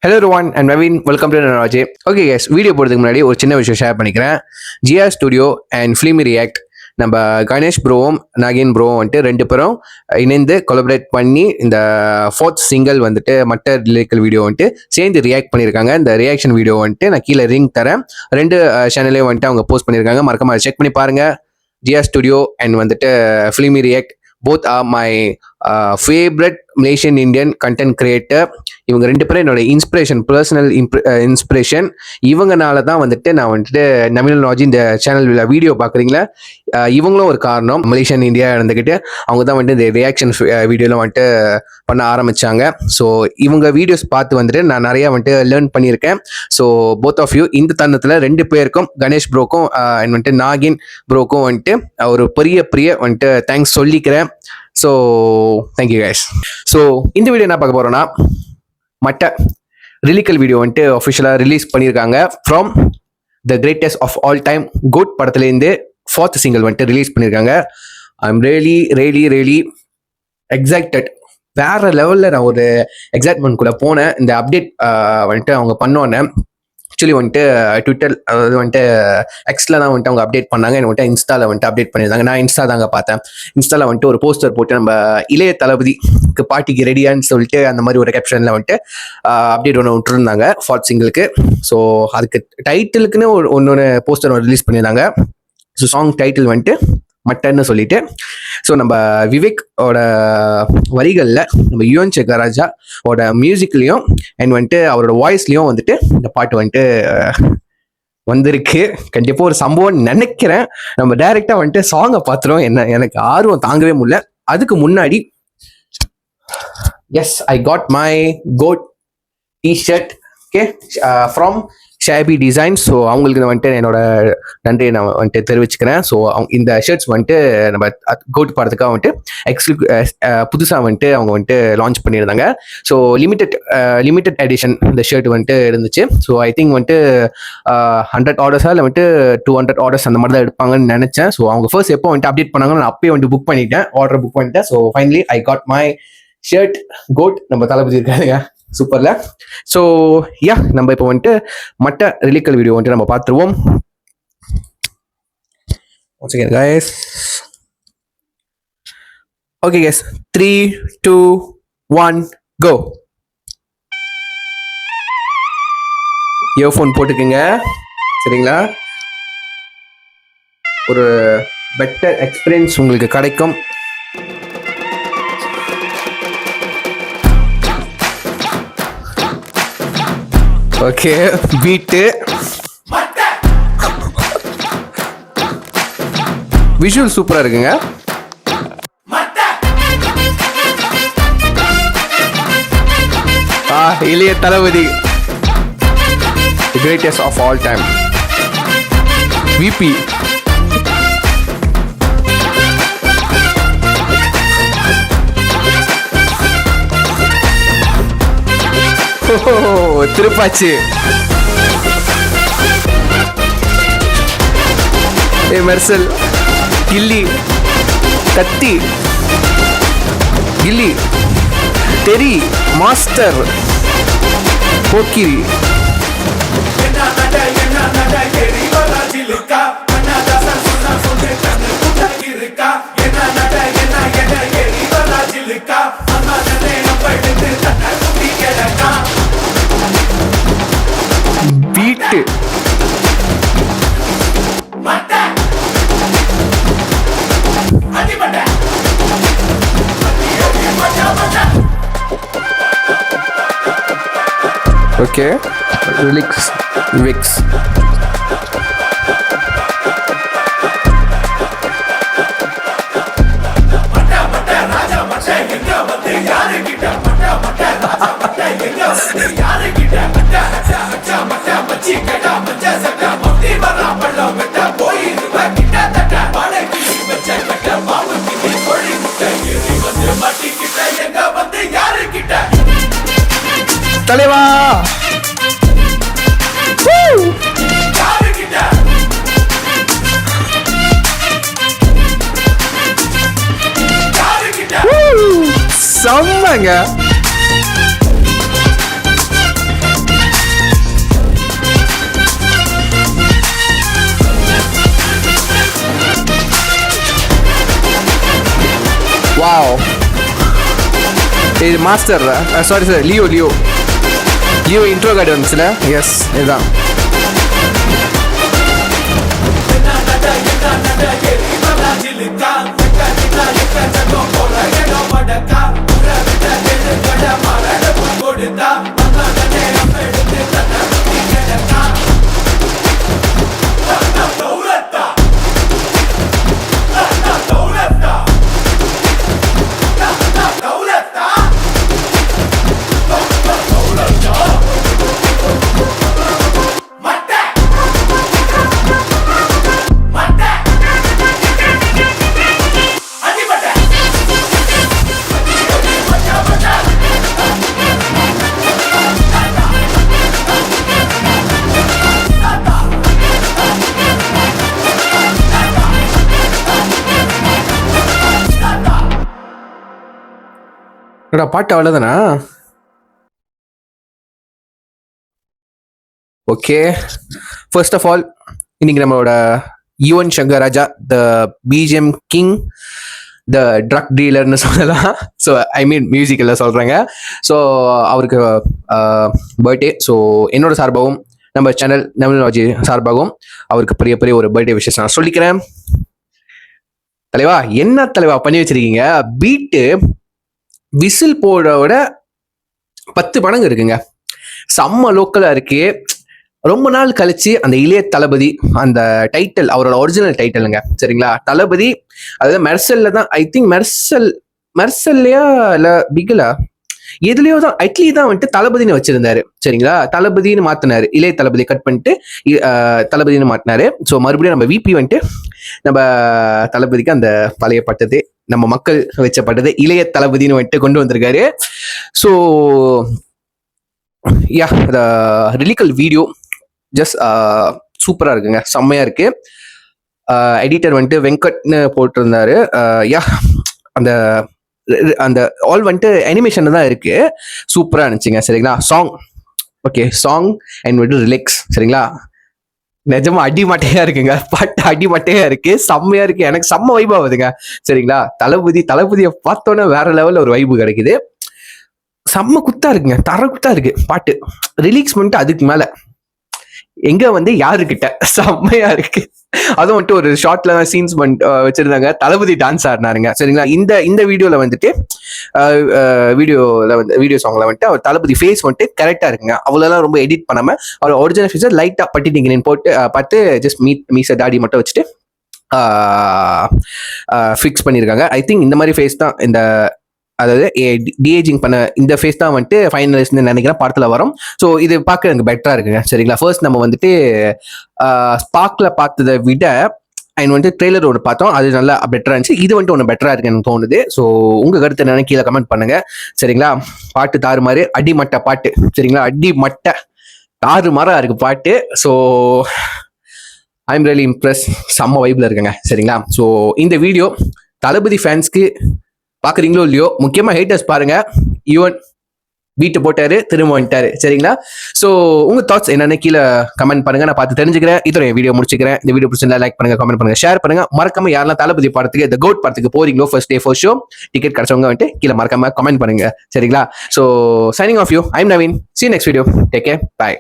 Hello Ruvan and Naveen, welcome to ராஜே. Okay guys, video போடுறதுக்கு முன்னாடி ஒரு சின்ன விஷயம் ஷேர் பண்ணிக்கிறேன். GR studio and filmy react நம்ம கணேஷ் ப்ரோவும் நாகின் ப்ரோவும் வந்துட்டு ரெண்டு பேரும் இணைந்து கொலபரேட் பண்ணி இந்த ஃபோர்த் சிங்கிள் வந்துட்டு மற்ற லிரிக்கல் வீடியோ வந்துட்டு சேர்ந்து ரியாக்ட் பண்ணியிருக்காங்க. இந்த ரியாக்ஷன் வீடியோ வந்துட்டு நான் கீழே லிங்க் தரேன். ரெண்டு சேனல்லையும் வந்துட்டு அவங்க போஸ்ட் பண்ணியிருக்காங்க. மறக்காம செக் பண்ணி பாருங்க. ஜிஆர் ஸ்டுடியோ அண்ட் வந்துட்டு filmy react both are my favorite Malaysian Indian content creator. இவங்க ரெண்டு பேரும் என்னோட இன்ஸ்பிரேஷன், பர்சனல் இன்ஸ்பிரேஷன். இவங்கனால தான் வந்துட்டு நான் வந்துட்டு நவீன் ராஜி இந்த சேனல் வீடியோ பார்க்குறீங்களா, இவங்களும் ஒரு காரணம். மலேசியன் இந்தியா இருந்துக்கிட்டு அவங்க தான் வந்துட்டு இந்த ரியாக்ஷன் வீடியோலாம் வந்துட்டு பண்ண ஆரம்பித்தாங்க. ஸோ இவங்க வீடியோஸ் பார்த்து வந்துட்டு நான் நிறையா வந்துட்டு லேர்ன் பண்ணியிருக்கேன். ஸோ போத் ஆஃப் யூ இந்த தருணத்தில் ரெண்டு பேருக்கும், கணேஷ் ப்ரோக்கும் வந்துட்டு நாகின் ப்ரோக்கும் வந்துட்டு ஒரு பெரிய வந்துட்டு தேங்க்ஸ் சொல்லிக்கிறேன். So thank you guys. ஸோ இந்த வீடியோ என்ன பார்க்க போகிறோன்னா, மற்ற ரிலிக்கல் வீடியோ வந்துட்டு அஃபிஷியலாக ரிலீஸ் பண்ணியிருக்காங்க. From the greatest of all time GOAT படத்துலேருந்து ஃபோர்த் சிங்கிள் வந்துட்டு ரிலீஸ் பண்ணியிருக்காங்க. I am really excited. வேற லெவலில் நான் ஒரு எக்ஸைட்மெண்ட்குள்ளே போனேன். இந்த அப்டேட் வந்துட்டு அவங்க பண்ணோன்னே ஆக்சுவலி வந்துட்டு ட்விட்டர், அதாவது வந்துட்டு எக்ஸில் தான் வந்துட்டு அவங்க அப்டேட் பண்ணாங்க. எனக்கு வந்துட்டு இன்ஸ்டாவில் வந்துட்டு அப்டேட் பண்ணியிருந்தாங்க. நான் இன்ஸ்டா தாங்க பார்த்தேன். இன்ஸ்டாவில் வந்துட்டு ஒரு போஸ்டர் போட்டு நம்ம இளைய தளபதிக்கு பாட்டிக்கு ரெடியான்னு சொல்லிட்டு அந்த மாதிரி ஒரு கேப்ஷனில் வந்துட்டு அப்டேட் ஒன்று விட்டுருந்தாங்க ஃபோர்த் சிங்கிளுக்கு. ஸோ அதுக்கு டைட்டிலுக்குன்னு ஒன்று போஸ்டர் ரிலீஸ் பண்ணியிருந்தாங்க. ஸோ சாங் டைட்டில் வந்துட்டு மட்டன்னு சொல்லிட்டு. ஸோ நம்ம விவேக்கோட வரிகளில் நம்ம யுவன் சங்கர் ராஜாவோட மியூசிக்லேயும் அண்ட் வந்துட்டு அவரோட வாய்ஸ்லேயும் வந்துட்டு இந்த பாட்டு வந்துட்டு வந்திருக்கு. கண்டிப்பாக ஒரு சம்பவம் நினைக்கிறேன். நம்ம டைரெக்டாக வந்துட்டு சாங்கை பார்த்துருவோம். எனக்கு ஆர்வம் தாங்கவே முடியல. அதுக்கு முன்னாடி yes, I got my GOAT T-shirt. Okay, from ஷாபி டிசைன். ஸோ அவங்களுக்கு வந்துட்டு என்னோட நன்றியை நான் வந்துட்டு தெரிவிச்சுக்கிறேன். ஸோ இந்த ஷர்ட்ஸ் வந்துட்டு நம்ம கோட் படத்துக்காக வந்துட்டு புதுசாக வந்துட்டு அவங்க வந்துட்டு லான்ச் பண்ணியிருந்தாங்க. ஸோ லிமிட்டட் எடிஷன் இந்த ஷர்ட் வந்துட்டு இருந்துச்சு. ஸோ ஐ திங்க் வந்துட்டு 100 ஆர்டர்ஸாக இல்லை வந்துட்டு 200 ஆர்டர்ஸ் அந்த மாதிரி தான் எடுப்பாங்கன்னு நினச்சேன். ஸோ அவங்க ஃபர்ஸ்ட் எப்போ வந்துட்டு அப்டேட் பண்ணாங்கன்னு நான் அப்பயே வந்துட்டு ஆர்டர் புக் பண்ணிட்டேன். So finally I got my shirt GOAT. நம்ம தளபதி இருக்காருங்க, சூப்பர்ல. ஸோ யா, நம்ம இப்போ வந்துட்டு மற்ற ரிலிக்கல் வீடியோ வந்துட்டு நம்ம பார்த்துருவோம். Once again guys, okay guys, 3 2 1 go. Earphone போட்டுக்குங்க, சரிங்களா? ஒரு பெட்டர் எக்ஸ்பீரியன்ஸ் உங்களுக்கு கிடைக்கும். ஓகே, பீட்டு விஷுவல் சூப்பரா இருக்குங்க. இளைய தளபதி, the greatest of all time, VP. Thirupaachi, Mersal, Ghilli, Kaththi, Ghilli, Theri, Master, Pokkiri, பீட்டு, ஓகே, ரிலிக்ஸ், விக்ஸ், தலைவா. செம்மங்க. வாவ், இது Master, sorry sir, Leo intro card வந்துச்சுல. எஸ், இதுதான். பாட்டு அவ்வளோதானா? ஓகே, ஃபர்ஸ்ட் ஆஃப் ஆல் இன்னைக்கு நம்மளோட Yuvan Shankar Raja, the BGM king, the drug டீலர்னு சொல்லலாம். ஸோ ஐ மீன் மியூசிக்கில் சொல்கிறேங்க. ஸோ அவருக்கு பர்த்டே. ஸோ என்னோட சார்பாகவும் நம்ம சேனல் நவீனராஜி சார்பாகவும் அவருக்கு பெரிய பெரிய ஒரு பர்த்டே விஷயம் நான் சொல்லிக்கிறேன். தலைவா, என்ன தலைவா பண்ணி வச்சிருக்கீங்க? பீட்டு விசில் போட 10 மடங்கு இருக்குங்க. செம்ம லோக்கலா இருக்கு. ரொம்ப நாள் கழிச்சு அந்த இளைய தளபதி அந்த டைட்டில், அவரோட ஒரிஜினல் டைட்டிலுங்க, சரிங்களா? தளபதி, அதாவது மெர்சல்ல தான், ஐ திங்க் மெர்சல்லையா இல்ல பிகிலா எதுலயோ தான், இட்லி தான் வந்துட்டு தளபதினு வச்சிருந்தாரு, சரிங்களா? தளபதினு மாத்தினாரு, இளைய தளபதி கட் பண்ணிட்டு தளபதினு மாத்தினாரு. ஸோ மறுபடியும் நம்ம விபி வந்துட்டு நம்ம தளபதிக்கு அந்த பழைய பட்டது, நம்ம மக்கள் வச்ச பட்டது இளைய தளபதினு வந்துட்டு கொண்டு வந்திருக்காரு. ஸோ யா, ரிலிக்கல் வீடியோ ஜஸ்ட் சூப்பரா இருக்குங்க, செம்மையா இருக்கு. எடிட்டர் வந்துட்டு வெங்கட்னு போட்டிருந்தாரு. யா, அந்த ஆல் வந்துட்டு அனிமேஷன் தான் இருக்கு, சூப்பரா இருந்துச்சுங்க, சரிங்களா? சாங் ஓகே, சாங் அண்ட் வந்துட்டு ரிலாக்ஸ், சரிங்களா? நிஜமா அடிமட்டையா இருக்குங்க, பாட்டு அடிமட்டையா இருக்கு, செம்மையா இருக்கு, எனக்கு செம்ம வைப் ஆகுதுங்க, சரிங்களா? தளபதியை பார்த்தோன்னே வேற லெவல்ல ஒரு வைப்பு கிடைக்குது. செம்ம குத்தா இருக்குங்க, தர குத்தா இருக்கு பாட்டு. ரிலீக்ஸ் பண்ணிட்டு அதுக்கு மேல எங்க வந்து யாருக்கிட்ட செம்மையா இருக்கு. அதுவும் வந்துட்டு ஒரு ஷார்ட்ல தான் சீன்ஸ் வச்சிருந்தாங்க, தளபதி டான்ஸ் ஆடினாருங்க, சரிங்களா? இந்த வீடியோல வந்துட்டு வீடியோ சாங்ல வந்துட்டு அவர் தளபதி ஃபேஸ் வந்துட்டு கரெக்டா இருக்குங்க. அவ்வளோலாம் ரொம்ப எடிட் பண்ணாம அவர் ஒரிஜினல் ஃபேஸை லைட்டா பட்டிட்டிங்கன்னு போட்டு பார்த்து ஜஸ்ட் மீச தாடி மட்டும் வச்சுட்டு ஃபிக்ஸ் பண்ணியிருக்காங்க. ஐ திங்க் இந்த மாதிரி ஃபேஸ் தான், இந்த அதாவது டிஏஜிங் பண்ண இந்த ஃபேஸ் தான் வந்துட்டு ஃபைனலிஸ்ட்னு நினைக்கிறேன் படத்துல வரும். ஸோ இது பார்க்க எனக்கு பெட்டரா இருக்குங்க, சரிங்களா? ஃபர்ஸ்ட் நம்ம வந்துட்டு ஸ்பார்க்ல பார்த்ததை விட அண்ட் வந்துட்டு ட்ரெய்லர் ஒன்று பார்த்தோம், அது நல்லா பெட்டரா இருந்துச்சு. இது வந்துட்டு ஒன்று பெட்டரா இருக்குன்னு எனக்கு தோணுது. ஸோ உங்க கருத்து என்னன்னு கீழே கமெண்ட் பண்ணுங்க, சரிங்களா? பாட்டு தாறுமாறு, அடிமட்ட பாட்டு, சரிங்களா? அடிமட்ட தாறுமாறா இருக்கு பாட்டு. So I am really Impress, செம்ம வைப்ல இருக்குங்க, சரிங்களா? ஸோ இந்த வீடியோ தளபதி ஃபேன்ஸ்க்கு பாக்குறீங்களோ இல்லையோ, முக்கியமா ஹேட்டர்ஸ் பாருங்க, யுவன் வீட்டு போட்டாரு, திரும்ப வந்துட்டாரு, சரிங்களா? ஸோ உங்க தாட்ஸ் என்னன்னு கீழே கமெண்ட் பண்ணுங்க, நான் பார்த்து தெரிஞ்சுக்கிறேன். இதோட வீடியோ முடிச்சுக்கிறேன். இந்த வீடியோ பிடிச்சிருந்தா லைக் பண்ணுங்க, கமெண்ட் பண்ணுங்க, ஷேர் பண்ணுங்க. மறக்காம யாரெல்லாம் தளபதி படத்துக்கு, இந்த கோட் படத்துக்கு போறீங்களோ, first day first show ticket கிடைச்சவங்க வந்துட்டு கீழே மறக்காம கமெண்ட் பண்ணுங்க, சரிங்களா? So signing off you, I am Naveen. See you next video. Take care. Bye.